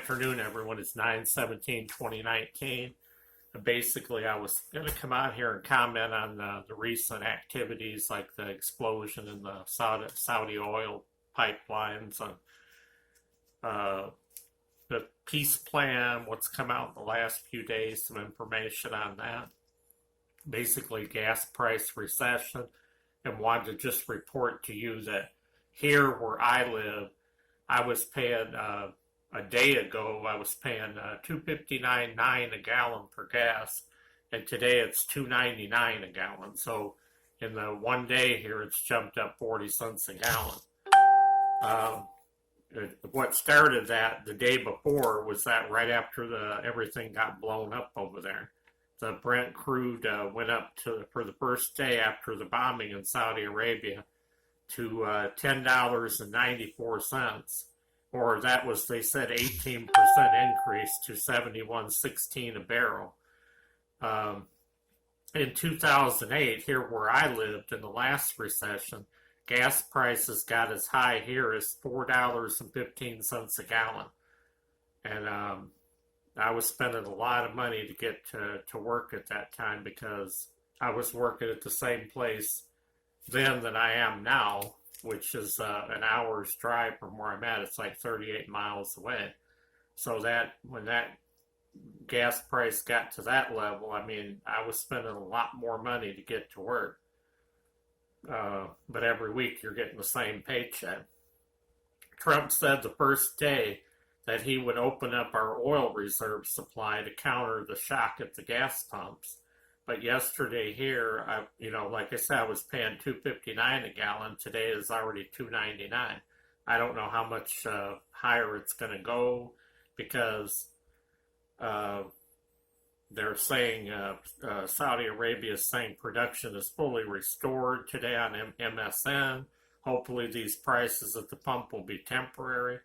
afternoon, everyone. It's 9/17/2019. Basically, I was going to come out here and comment on the recent activities like the explosion in the Saudi oil pipelines, and the peace plan, what's come out in the last few days, some information on that. Basically, gas price recession, and wanted to just report to you that here where I live, I was paying a day ago. I was paying $2.59.9 a gallon for gas, and today it's $2.99 a gallon. So in the one day here, it's jumped up 40 cents a gallon. What started that the day before was that right after everything got blown up over there, the Brent crude went up for the first day after the bombing in Saudi Arabia to $10.94, or that was, they said, 18% increase to 71.16 a barrel. In 2008, here where I lived in the last recession, gas prices got as high here as $4.15 a gallon. And I was spending a lot of money to get to work at that time, because I was working at the same place then that I am now, which is an hour's drive from where I'm at. It's like 38 miles away. So that when that gas price got to that level, I mean, I was spending a lot more money to get to work. But every week you're getting the same paycheck. Trump said the first day that he would open up our oil reserve supply to counter the shock at the gas pumps. But yesterday here, like I said, I was paying $2.59 a gallon. Today is already $2.99. I don't know how much higher it's going to go, because they're saying Saudi Arabia is saying production is fully restored today on MSN. Hopefully these prices at the pump will be temporary.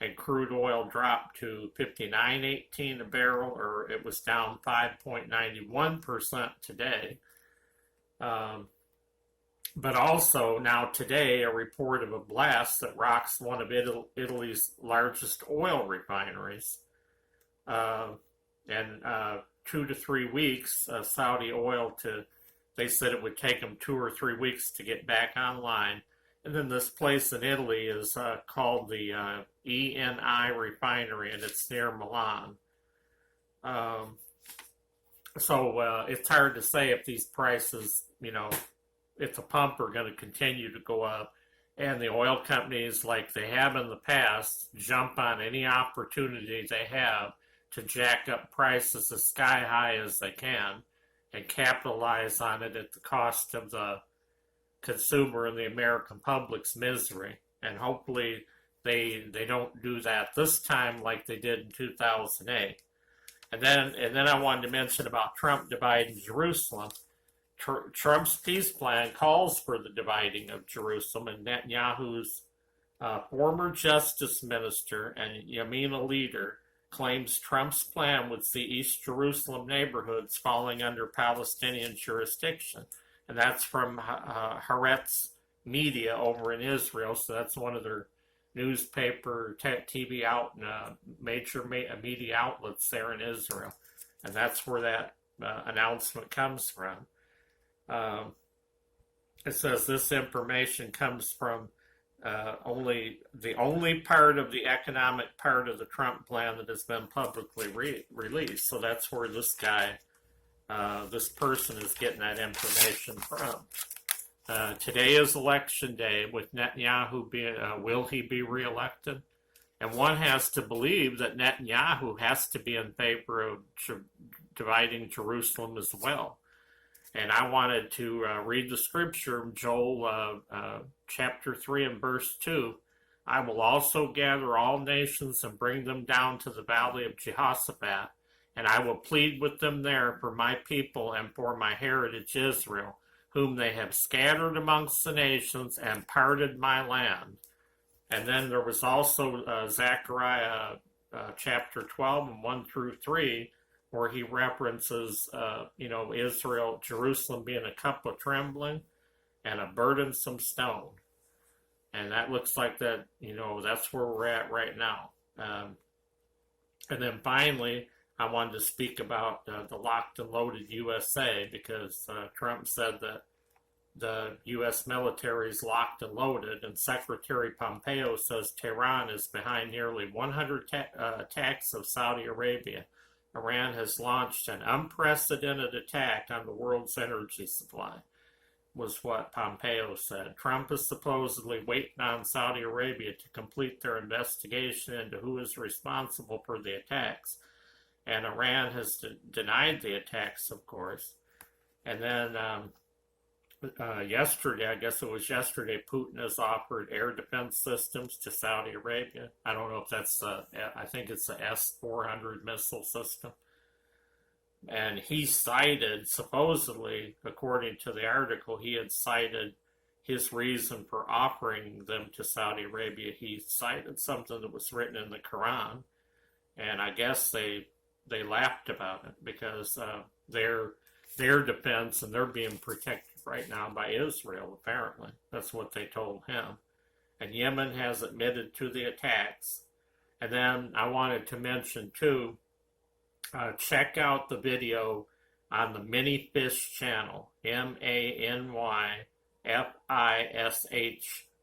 And crude oil dropped to $59.18 a barrel, or it was down 5.91% today. But also now today, a report of a blast that rocks one of Italy's largest oil refineries. And 2 to 3 weeks, Saudi oil they said it would take them 2 or 3 weeks to get back online. And then this place in Italy is called the ENI refinery, and it's near Milan. So it's hard to say if these prices, at the pump are going to continue to go up. And the oil companies, like they have in the past, jump on any opportunity they have to jack up prices as sky high as they can and capitalize on it at the cost of the consumer and the American public's misery. And hopefully they don't do that this time like they did in 2008. And then I wanted to mention about Trump dividing Jerusalem. Trump's peace plan calls for the dividing of Jerusalem, and Netanyahu's former justice minister and Yamina leader claims Trump's plan would see East Jerusalem neighborhoods falling under Palestinian jurisdiction. And that's from Haaretz Media over in Israel. So that's one of their newspaper, TV major media outlets there in Israel. And that's where that announcement comes from. It says this information comes from the only part of the economic part of the Trump plan that has been publicly released. So that's where this guy, this person is getting that information from. Today is election day with Netanyahu will he be reelected? And one has to believe that Netanyahu has to be in favor of dividing Jerusalem as well. And I wanted to read the scripture, Joel chapter 3 and verse 2. I will also gather all nations and bring them down to the valley of Jehoshaphat, and I will plead with them there for my people and for my heritage Israel, whom they have scattered amongst the nations and parted my land. And then there was also Zechariah chapter 12 and 1 through 3, where he references, Israel, Jerusalem being a cup of trembling and a burdensome stone. And that looks like that, that's where we're at right now. And then finally, I wanted to speak about the locked and loaded USA, because Trump said that the U.S. military is locked and loaded, and Secretary Pompeo says Tehran is behind nearly 100 attacks of Saudi Arabia. Iran has launched an unprecedented attack on the world's energy supply, was what Pompeo said. Trump is supposedly waiting on Saudi Arabia to complete their investigation into who is responsible for the attacks. And Iran has denied the attacks, of course. And then yesterday, I guess it was yesterday, Putin has offered air defense systems to Saudi Arabia. I don't know if that's, I think it's the S-400 missile system. And he cited, supposedly, according to the article, he had cited his reason for offering them to Saudi Arabia. He cited something that was written in the Quran, and I guess they laughed about it, because their defense, and they're being protected right now by Israel, apparently. That's what they told him. And Yemen has admitted to the attacks. And then I wanted to mention, too, check out the video on the Many Fish channel, MANYFISH,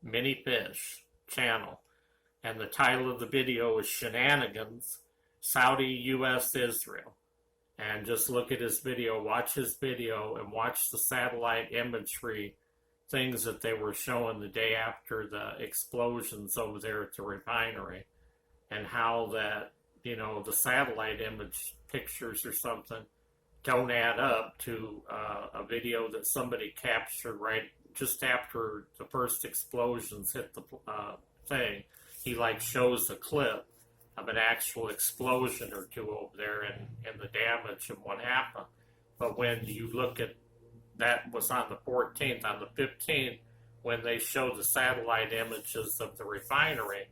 Many Fish channel. And the title of the video is Shenanigans, Saudi, U.S., Israel. And just look at his video, watch his video, and watch the satellite imagery, things that they were showing the day after the explosions over there at the refinery, and how that, the satellite image pictures or something don't add up to a video that somebody captured right just after the first explosions hit the thing. He shows a clip of an actual explosion or two over there, and the damage and what happened. But when you look at, that was on the 14th, on the 15th, when they show the satellite images of the refinery,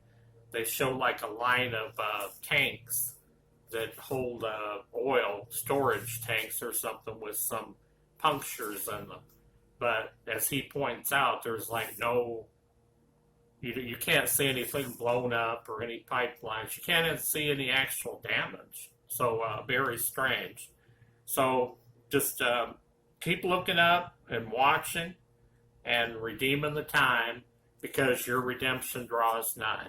they show a line of tanks that hold oil, storage tanks or something, with some punctures in them. But as he points out, there's no, you can't see anything blown up or any pipelines. You can't see any actual damage. So very strange. So just keep looking up and watching and redeeming the time, because your redemption draws nigh.